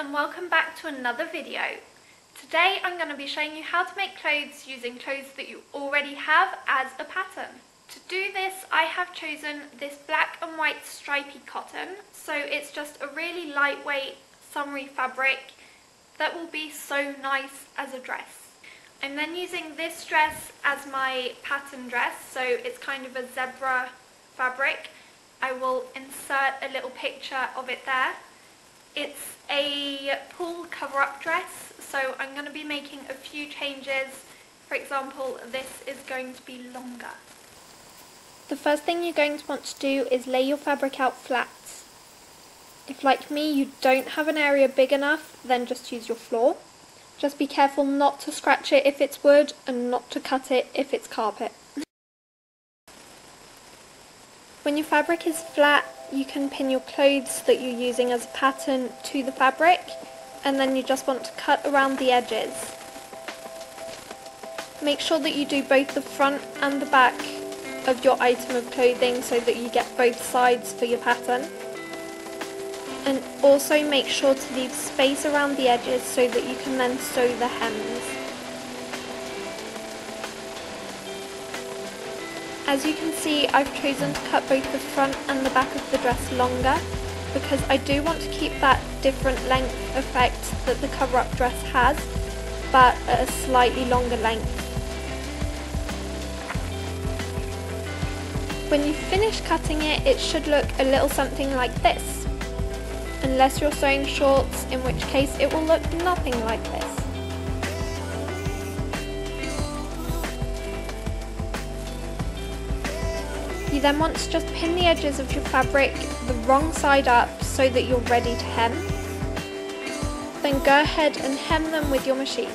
and welcome back to another video. Today I'm going to be showing you how to make clothes using clothes that you already have as a pattern. To do this I have chosen this black and white stripy cotton, so it's just a really lightweight summery fabric that will be so nice as a dress. I'm then using this dress as my pattern dress, so it's kind of a zebra fabric. I will insert a little picture of it there. It's a pull cover-up dress, so I'm going to be making a few changes. For example, this is going to be longer. The first thing you're going to want to do is lay your fabric out flat. If, like me, you don't have an area big enough, then just use your floor. Just be careful not to scratch it if it's wood and not to cut it if it's carpet. When your fabric is flat, you can pin your clothes that you're using as a pattern to the fabric, and then you just want to cut around the edges. Make sure that you do both the front and the back of your item of clothing so that you get both sides for your pattern. And also make sure to leave space around the edges so that you can then sew the hems. As you can see, I've chosen to cut both the front and the back of the dress longer because I do want to keep that different length effect that the cover-up dress has, but at a slightly longer length. When you finish cutting it, it should look a little something like this, unless you're sewing shorts, in which case it will look nothing like this. You then want to just pin the edges of your fabric the wrong side up so that you're ready to hem. Then go ahead and hem them with your machine.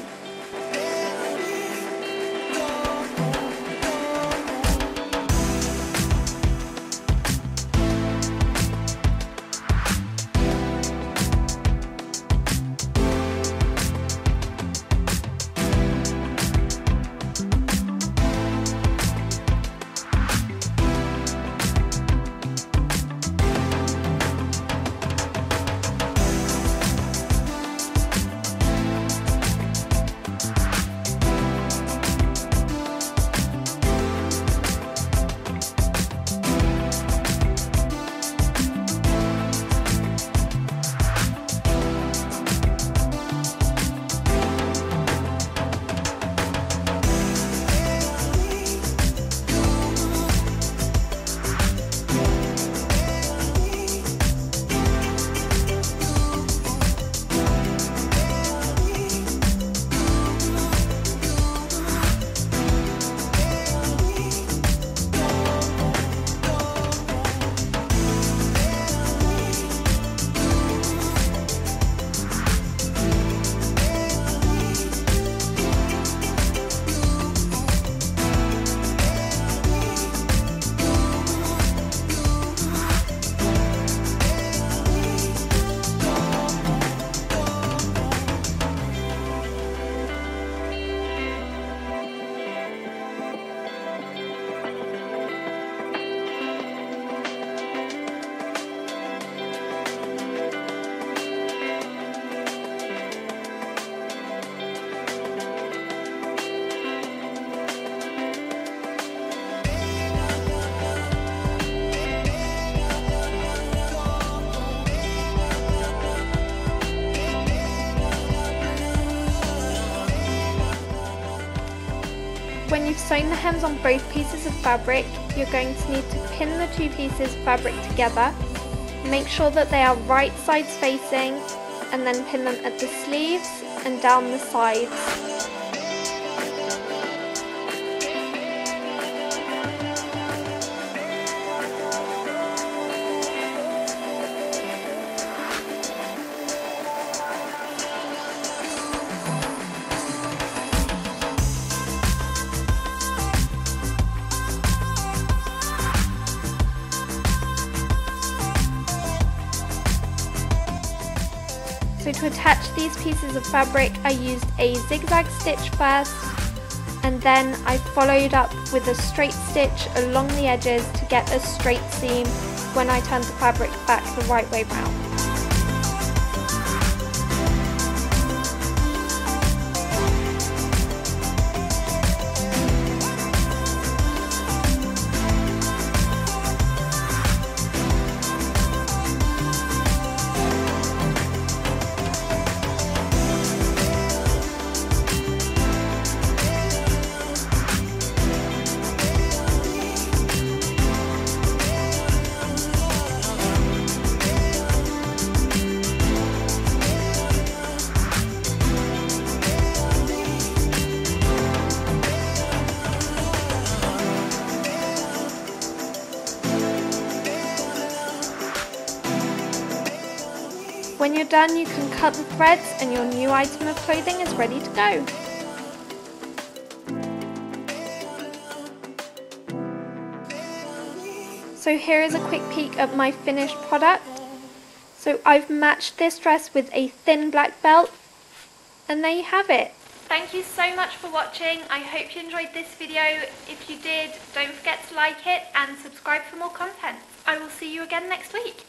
When you've sewn the hems on both pieces of fabric, you're going to need to pin the two pieces of fabric together. Make sure that they are right sides facing, and then pin them at the sleeves and down the sides. So to attach these pieces of fabric, I used a zigzag stitch first, and then I followed up with a straight stitch along the edges to get a straight seam when I turned the fabric back the right way round. when you're done, you can cut the threads and your new item of clothing is ready to go. So here is a quick peek at my finished product. So I've matched this dress with a thin black belt, and there you have it. Thank you so much for watching. I hope you enjoyed this video. If you did, don't forget to like it and subscribe for more content. I will see you again next week.